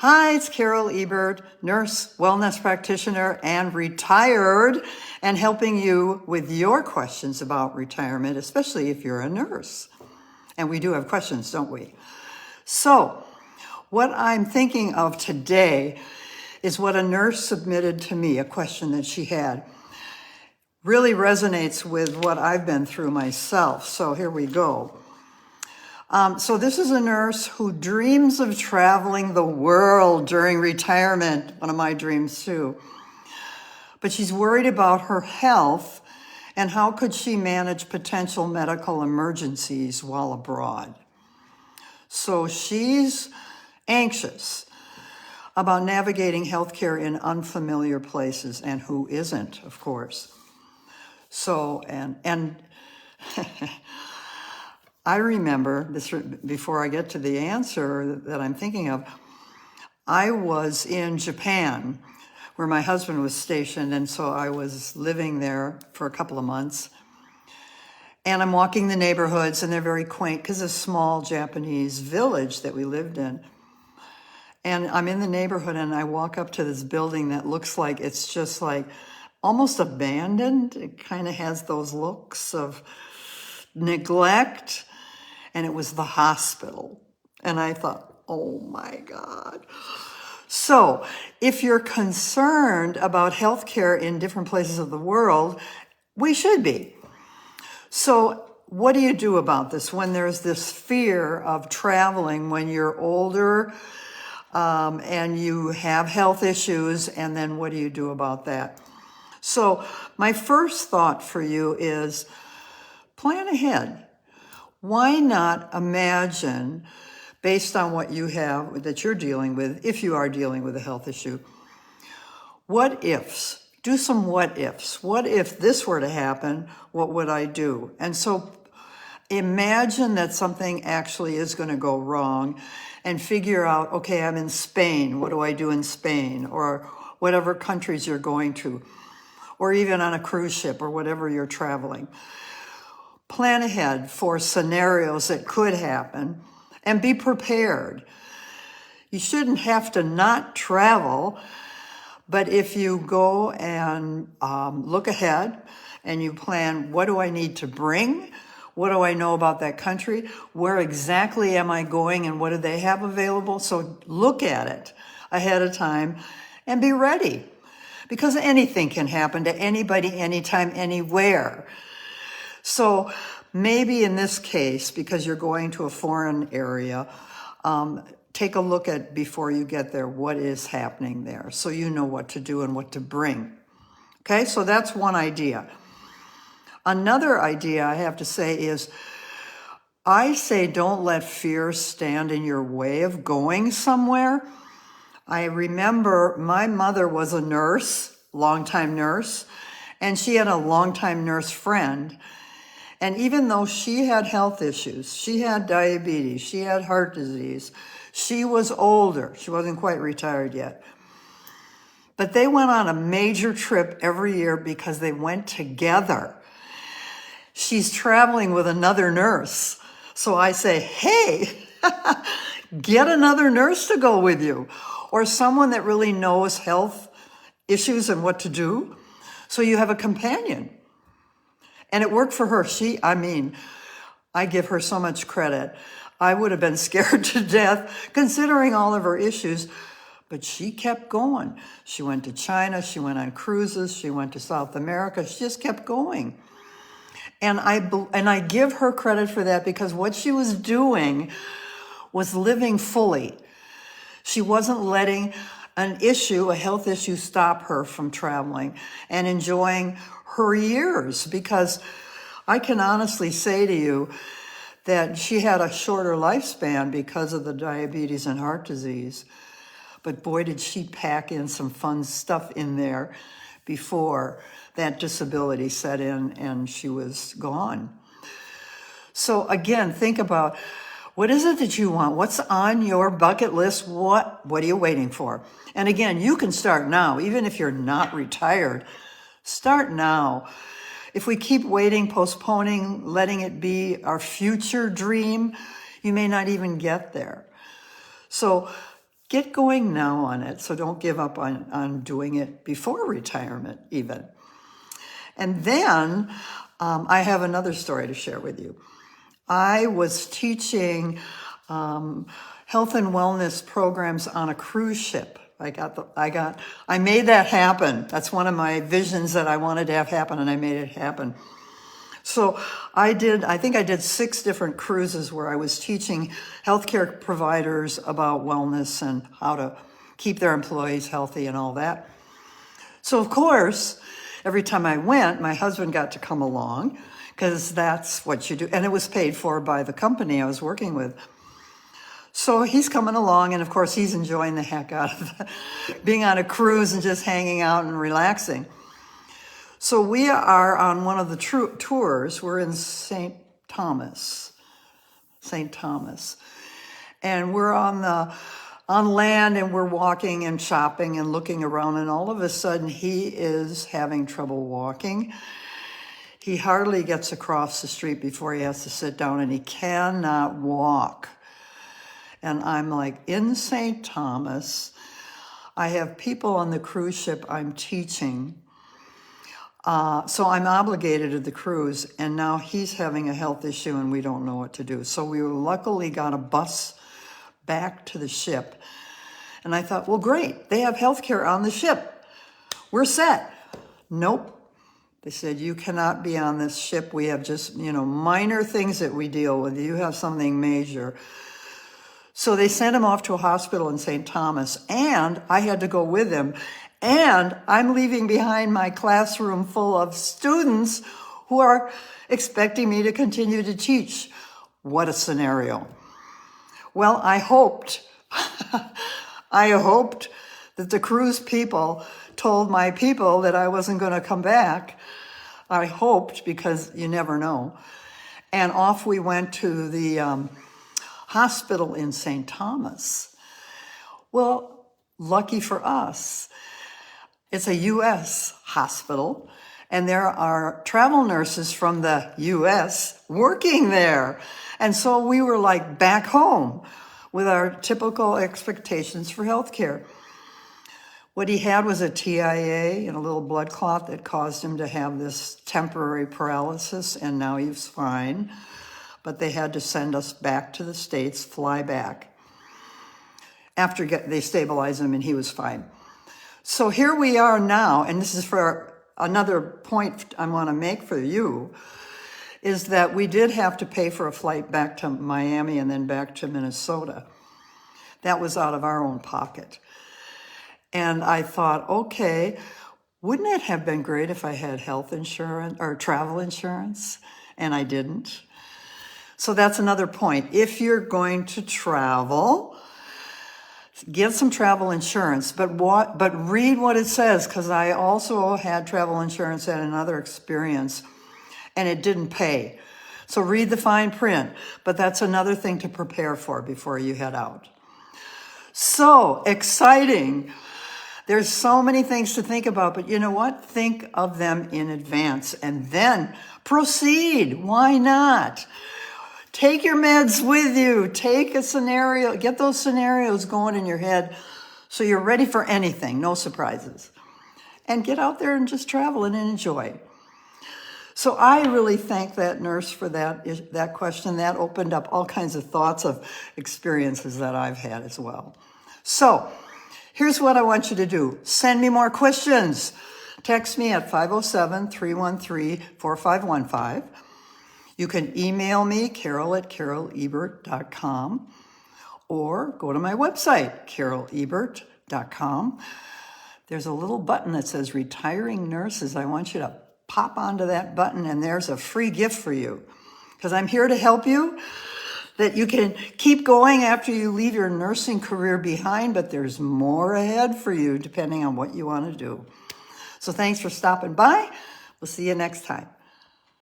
Hi, it's Carol Ebert, nurse, wellness practitioner, and retired, and helping you with your questions about retirement, especially if you're a nurse. And we do have questions, don't we? So, what I'm thinking of today is what a nurse submitted to me, a question that she had. Really resonates with what I've been through myself. So here we go. So this is a nurse who dreams of traveling the world during retirement, one of my dreams too. But she's worried about her health and how could she manage potential medical emergencies while abroad. So she's anxious about navigating healthcare in unfamiliar places, and who isn't, of course. So, and I remember this, before I get to the answer that I'm thinking of, I was in Japan where my husband was stationed, and so I was living there for a couple of months. And I'm walking the neighborhoods, and they're very quaint because it's a small Japanese village that we lived in. And I'm in the neighborhood, and I walk up to this building that looks like it's just like almost abandoned. It kind of has those looks of neglect. And it was the hospital. And I thought, oh my God. So if you're concerned about healthcare in different places of the world, we should be. So what do you do about this when there's this fear of traveling when you're older and you have health issues, and then what do you do about that? So my first thought for you is plan ahead. Why not imagine, based on what you have that you're dealing with, if you are dealing with a health issue, what ifs? Do some what ifs. What if this were to happen? What would I do? And so imagine that something actually is going to go wrong and figure out, okay, I'm in Spain. What do I do in Spain? Or whatever countries you're going to, or even on a cruise ship or whatever you're traveling. Plan ahead for scenarios that could happen and be prepared. You shouldn't have to not travel, but if you go and look ahead and you plan, what do I need to bring? What do I know about that country? Where exactly am I going and what do they have available? So look at it ahead of time and be ready, because anything can happen to anybody, anytime, anywhere. So maybe in this case, because you're going to a foreign area, take a look at, before you get there, what is happening there, so you know what to do and what to bring. Okay, so that's one idea. Another idea I have to say is, I say don't let fear stand in your way of going somewhere. I remember my mother was a nurse, longtime nurse, and she had a longtime nurse friend. And even though she had health issues, she had diabetes, she had heart disease, she was older, she wasn't quite retired yet. But they went on a major trip every year because they went together. She's traveling with another nurse. So I say, hey, get another nurse to go with you, or someone that really knows health issues and what to do, so you have a companion. And it worked for her. I give her so much credit. I would have been scared to death considering all of her issues, but she kept going. She went to China, she went on cruises, she went to South America, she just kept going. And I give her credit for that, because what she was doing was living fully. She wasn't letting an issue, a health issue, stop her from traveling and enjoying her years, because I can honestly say to you that she had a shorter lifespan because of the diabetes and heart disease. But boy, did she pack in some fun stuff in there before that disability set in and she was gone. So again, think about, what is it that you want? What's on your bucket list? What are you waiting for? And again, you can start now, even if you're not retired. Start now. If we keep waiting, postponing, letting it be our future dream, you may not even get there. So get going now on it. So don't give up on doing it before retirement even. And then I have another story to share with you. I was teaching health and wellness programs on a cruise ship. I made that happen. That's one of my visions that I wanted to have happen, and I made it happen. So I think I did 6 different cruises where I was teaching healthcare providers about wellness and how to keep their employees healthy and all that. So of course, every time I went, my husband got to come along, because that's what you do. And it was paid for by the company I was working with. So he's coming along, and of course he's enjoying the heck out of being on a cruise and just hanging out and relaxing. So we are on one of the tours. We're in St. Thomas. And we're on land, and we're walking and shopping and looking around, and all of a sudden he is having trouble walking. He hardly gets across the street before he has to sit down, and he cannot walk. And I'm like, in St. Thomas, I have people on the cruise ship I'm teaching. So I'm obligated to the cruise, and now he's having a health issue and we don't know what to do. So we luckily got a bus back to the ship. And I thought, well, great, they have healthcare on the ship. We're set. Nope. They said, you cannot be on this ship. We have just, minor things that we deal with. You have something major. So they sent him off to a hospital in St. Thomas, and I had to go with him. And I'm leaving behind my classroom full of students who are expecting me to continue to teach. What a scenario. Well, I hoped that the cruise people told my people that I wasn't going to come back. I hoped, because you never know. And off we went to the hospital in St. Thomas. Well, lucky for us, it's a U.S. hospital, and there are travel nurses from the U.S. working there. And so we were like back home with our typical expectations for healthcare. What he had was a TIA and a little blood clot that caused him to have this temporary paralysis, and now he's fine. But they had to send us back to the States, fly back. After they stabilized him, and he was fine. So here we are now, and this is for another point I want to make for you, is that we did have to pay for a flight back to Miami and then back to Minnesota. That was out of our own pocket. And I thought, okay, wouldn't it have been great if I had health insurance or travel insurance? And I didn't. So that's another point. If you're going to travel, get some travel insurance, but read what it says, because I also had travel insurance at another experience, and it didn't pay. So read the fine print, but that's another thing to prepare for before you head out. So exciting. There's so many things to think about, but you know what? Think of them in advance and then proceed. Why not? Take your meds with you. Take a scenario. Get those scenarios going in your head so you're ready for anything. No surprises. And get out there and just travel and enjoy. So I really thank that nurse for that question. That opened up all kinds of thoughts of experiences that I've had as well. So here's what I want you to do. Send me more questions. Text me at 507-313-4515. You can email me, carol@carolebert.com, or go to my website, carolebert.com. There's a little button that says Retiring Nurses. I want you to pop onto that button, and there's a free gift for you, because I'm here to help you, that you can keep going after you leave your nursing career behind, but there's more ahead for you depending on what you want to do. So thanks for stopping by. We'll see you next time.